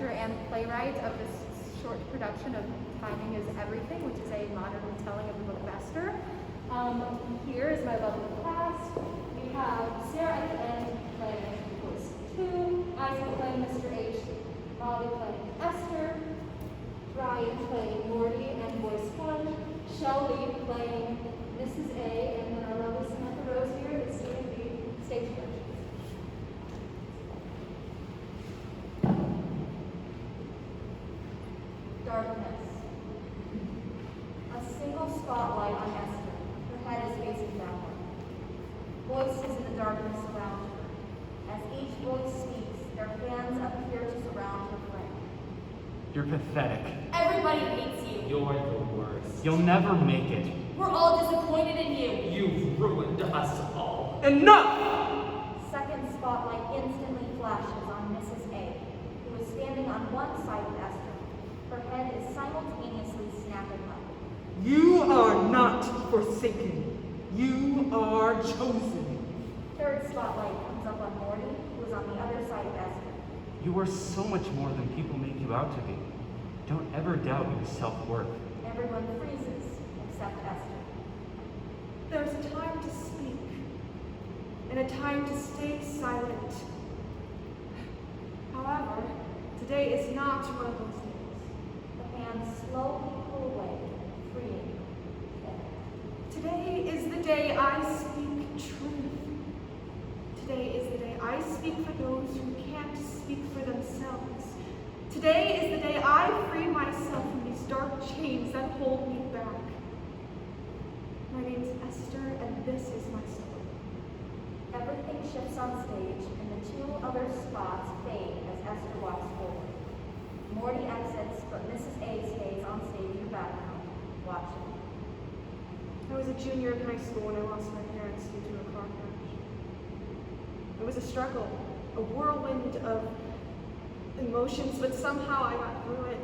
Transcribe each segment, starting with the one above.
director and playwright of this short production of Timing is Everything, which is a modern retelling of the Book of Esther. Here is my lovely cast. We have Sarah at the end playing voice 2, Isaac playing Mr. H, Molly playing Esther, Ryan playing Morty and voice 1, Shelby playing Mrs. A, and then our lovely Samantha Rose here is doing the stage version. Darkness. A single spotlight on Esther. Her head is facing downward. Voices in the darkness surround her. As each voice speaks, their hands appear to surround her frame. You're pathetic. Everybody hates you. You're the worst. You'll never make it. We're all disappointed in you. You've ruined us all. Enough! Second spotlight instantly flashes on Mrs. A, who is standing on one side of Esther. Her head is simultaneously snapping up. You are not forsaken. You are chosen. Third spotlight comes up on Morty, who is on the other side of Esther. You are so much more than people make you out to be. Don't ever doubt your self-worth. Everyone freezes, except Esther. There's a time to speak, and a time to stay silent. However, today is not one of those days. The hands slowly pull away, freeing. Today is the day I speak truth. Today is the day I speak for those who can't speak for themselves. Today is the day I free myself from these dark chains that hold me back. My name's Esther, and this is my story. Everything shifts on stage, and the two other spots fade as Esther walks forward. Morty exits, but Mrs. A stays on stage in the background, watching. I was a junior in high school when I lost my parents due to a car crash. It was a struggle, a whirlwind of emotions, but somehow I got through it.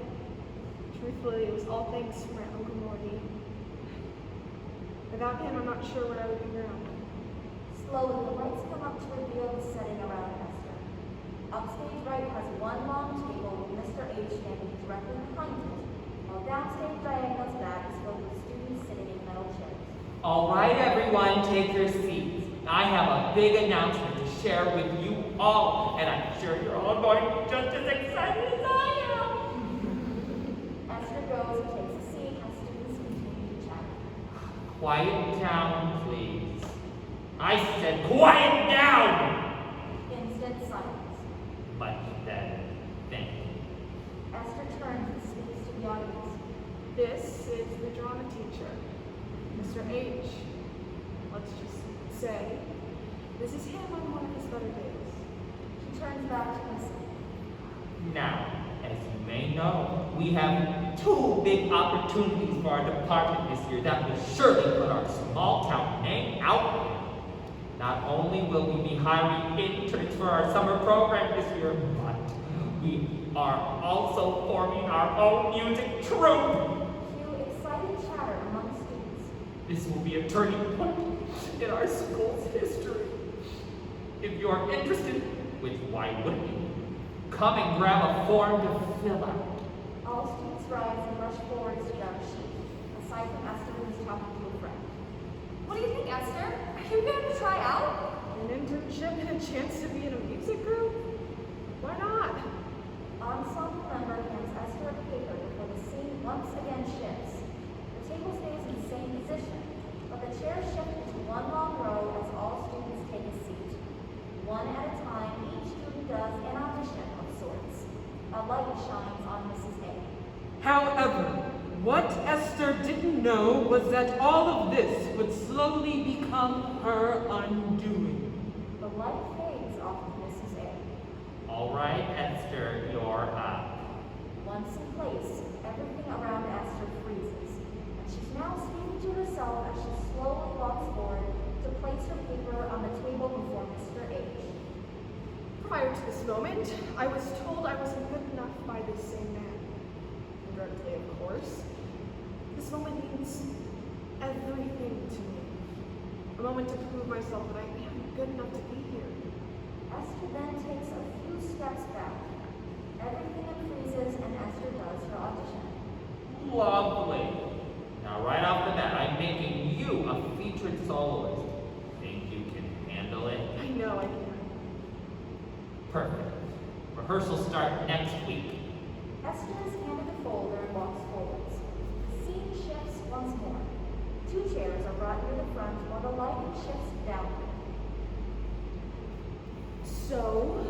Truthfully, it was all thanks to my Uncle Morty. Without him, I'm not sure what I would be now. Slowly, the lights come up to reveal the setting around Esther. Upstage right has one long table with Mr. H standing directly behind it, while downstage diagonal's back is filled with students sitting in metal chairs. All right, everyone, take your seats. I have a big announcement to share with you all, and I'm sure you're all going to be just as excited as I am. Esther goes and takes a seat as students continue to chat. Quiet down, please. I said quiet down! Instant silence. Much better. Thank you. Esther turns and speaks to the audience. This is the drama teacher, Mr. H. Let's just say, this is him on one of his better days. She turns back to listen. Now, as you may know, we have 2 big opportunities for our department this year that will surely put our small town name out there. Not only will we be hiring interns for our summer program this year, but we are also forming our own music troupe. Cue excited chatter among students. This will be a turning point in our school's history. If you are interested, which why wouldn't you, come and grab a form to fill out. All students rise and rush forward to grab a sheet, aside from Esther, who is talking to a friend. What do you think, Esther? Are you going to try out? An internship and a chance to be in a music group? Why not? Ensemble member hands Esther a paper before the scene once again shifts. The table stays in the same position, but the chairs shift into one long row as all students take a seat. One at a time, each student does an audition of sorts. A light shines on Mrs. A. However, what Esther didn't know was that all of this would slowly become her undoing. The light fades off of Mrs. A. All right, Esther, you're up. Once in place, everything around Esther freezes, and she's now speaking to herself as she slowly walks forward to place her paper on the table before Mr. H. Prior to this moment, I was told I wasn't good enough by this same man. Indirectly, of course. This moment means everything to me. A moment to prove myself that I am good enough to be here. Esther then takes a few steps back. Everything in Perfect. Rehearsals start next week. Esther is handed a folder and walks forwards. The scene shifts once more. 2 chairs are brought near the front while the lighting shifts downward. So,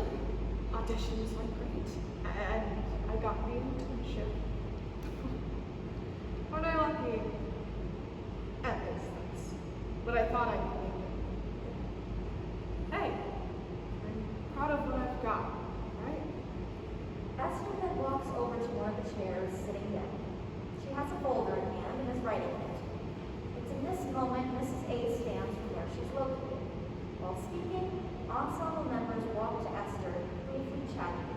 auditions went great, and I got the internship. Weren't I lucky? At least that's what I thought I could make it. Hey, I'm proud of what I've got, right? Esther then walks over to one of the chairs, sitting down. She has a folder in hand and is writing in it. It's in this moment Mrs. A stands from where she's located. While speaking, ensemble members walk to Esther, briefly chatting.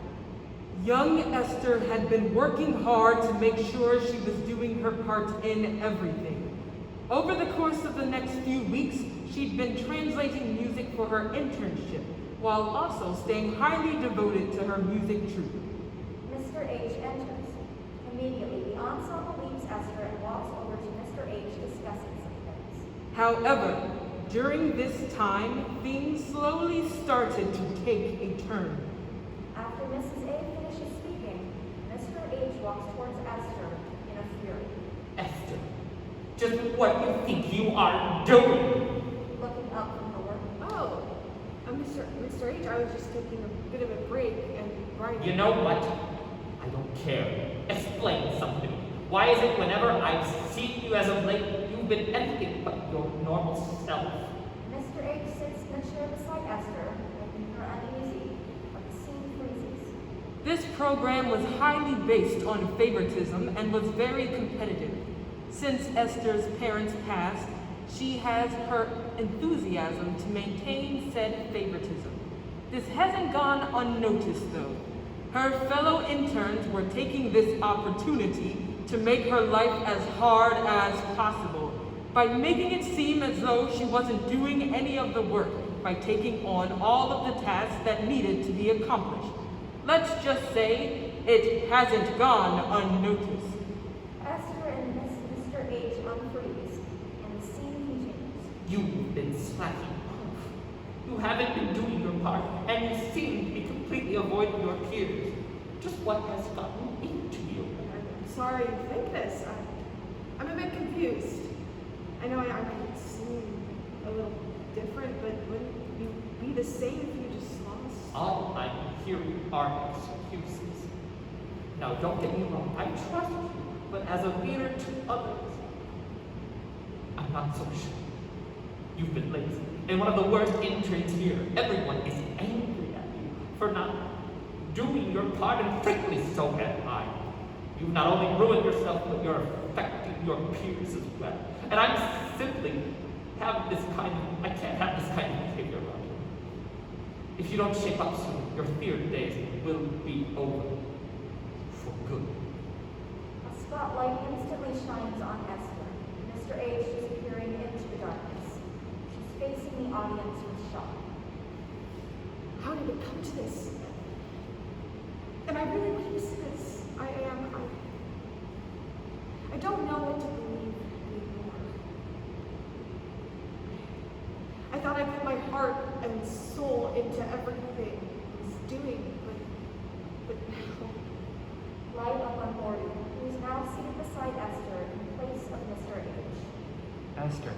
Young Esther had been working hard to make sure she was doing her part in everything. Over the course of the next few weeks, she'd been translating music for her internship, while also staying highly devoted to her music troupe. Mr. H enters. Immediately, the ensemble leaves Esther and walks over to Mr. H, discussing some things. However, during this time, things slowly started to take a turn. After Mrs. A finishes speaking, Mr. H walks towards Esther in a fury. Esther, just what you think you are doing? Looking up from her work. Oh, Mr. H, I was just taking a bit of a break and writing. You know what? I don't care. Explain something. Why is it whenever I've seen you as of late, you've been anything but your normal self? Mr. H sits in a chair beside Esther, making her uneasy, but the scene freezes. This program was highly based on favoritism and was very competitive. Since Esther's parents passed, she has her enthusiasm to maintain said favoritism. This hasn't gone unnoticed though. Her fellow interns were taking this opportunity to make her life as hard as possible by making it seem as though she wasn't doing any of the work by taking on all of the tasks that needed to be accomplished. Let's just say it hasn't gone unnoticed. Esther and Mr. H unfreeze, and the scene continues. You've been slacking off. You haven't been doing your part, and you seem to be completely avoiding your peers. Just what has gotten into you? I'm sorry you think this. I'm a bit confused. I know I might seem a little different, but wouldn't you be the same if you just lost? All I'm hearing are excuses. Now, don't get me wrong, I trust you, but as a leader to others, I'm not so sure. You've been lazy, and one of the worst interns here. Everyone is angry at you for not doing your part, and frankly, so am I. You've not only ruined yourself, but you're affecting your peers as well. And I can't have this kind of behavior around you. If you don't shape up soon, your theater days will be over. For good. A spotlight instantly shines on Esther. Mr. H is peering into the darkness. She's facing the audience with shock. How did it come to this? Am I really useless? I don't know what to believe anymore. I thought I put my heart and soul into everything I was doing, but now. Light up on Jordyn, who is now seated beside Esther in place of Mr. H. Esther,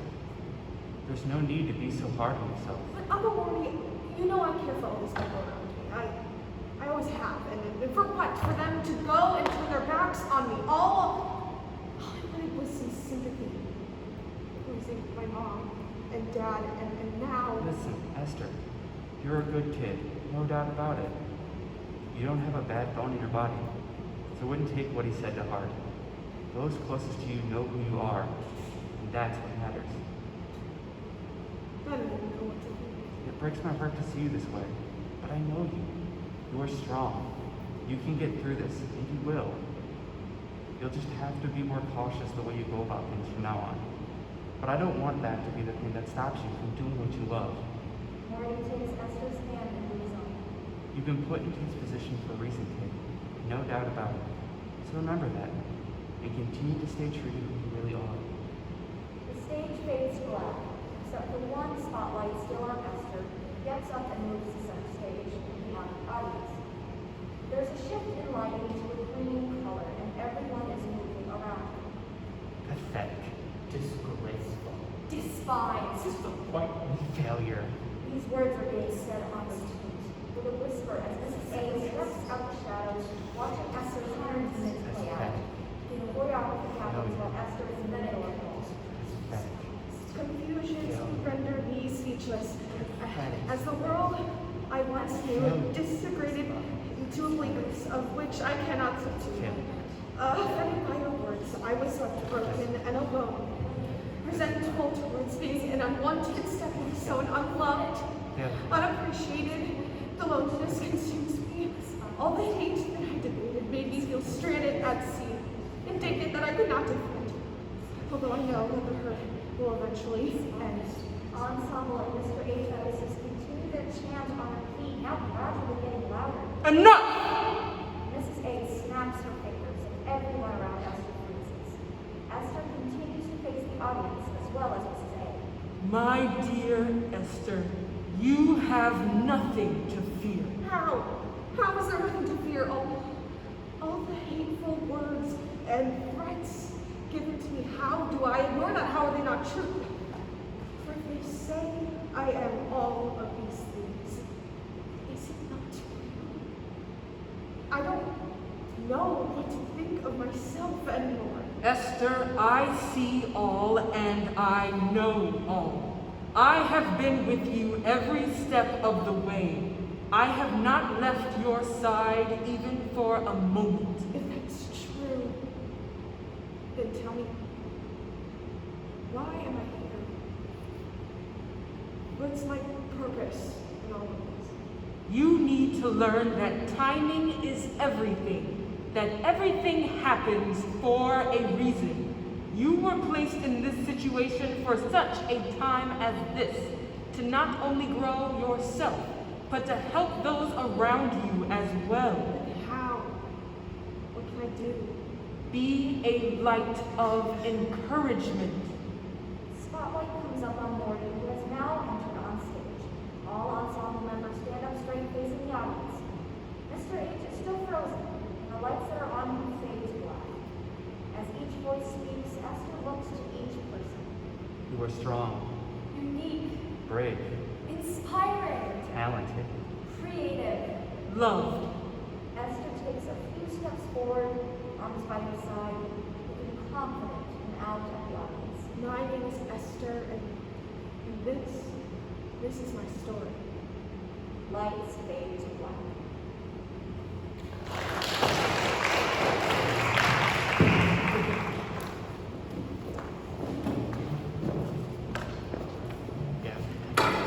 there's no need to be so hard on yourself. But Uncle Morty, you know I care for all these people around me. I always have. And for what? For them to go and turn their backs on me. All I wanted was some sympathy. Losing my mom and dad, and now. Listen, Esther, you're a good kid, no doubt about it. You don't have a bad bone in your body, so I wouldn't take what he said to heart. Those closest to you know who you are, and that's what matters. I don't even know what to do. It breaks my heart to see you this way, but I know you. You are strong. You can get through this, and you will. You'll just have to be more cautious the way you go about things from now on. But I don't want that to be the thing that stops you from doing what you love. Jordyn takes Esther's hand into his own. You've been put into this position for a reason, kid. No doubt about it. So remember that, and continue to stay true to who you really are. The stage fades to black, except for one spotlight still on Esther, who gets up and moves to center stage, audience. There's a shift in lighting to a green color, and everyone is moving around her. Pathetic. Disgraceful. Despise. Disappointment. Failure. These words are being said on the street with a whisper as Mrs. A steps out the shadows, watching Esther's 100 minutes play out. The choreography happens while Esther is in the middle of it all. Pathetic. Confusion rendered me speechless. As the world I once knew disintegrated into oblivious, of which I cannot subdue. Offended by your words, I was left broken and alone, resentful towards being an unwanted stepping stone, unloved, unappreciated. The loneliness consumes me. All the hate that I debated made me feel stranded at sea, indignant that I could not defend, although I know that the hurt will eventually end. Ensemble and Mr. H. voices continue their chant on repeat, now gradually getting louder. Enough! Mrs. A snaps her fingers, and everyone around Esther freezes. Esther continues to face the audience as well as Mrs. A. My dear Esther, you have nothing to fear. How? How is there nothing to fear? All the hateful words and threats given to me, how do I ignore that? How are they not true? For they say I am all of these things. Is it not true? I don't know what to think of myself anymore. Esther, I see all and I know all. I have been with you every step of the way. I have not left your side even for a moment. If that's true, then tell me, why am I here? What's my purpose in all of this? You need to learn that timing is everything, that everything happens for a reason. You were placed in this situation for such a time as this, to not only grow yourself, but to help those around you as well. But how? What can I do? Be a light of encouragement. Spotlight comes up on Morty, who has now entered on stage. All ensemble members stand up straight facing the audience. Mr. H is still frozen, and the lights that are on him fade to black. As each voice speaks, Esther looks to each person. You are strong, Unique, brave, inspiring, talented. creative. Loved. Esther takes a few steps forward, arms by her side, looking confident and out at the audience. My name is Esther, and this is my story. Lights fade to black.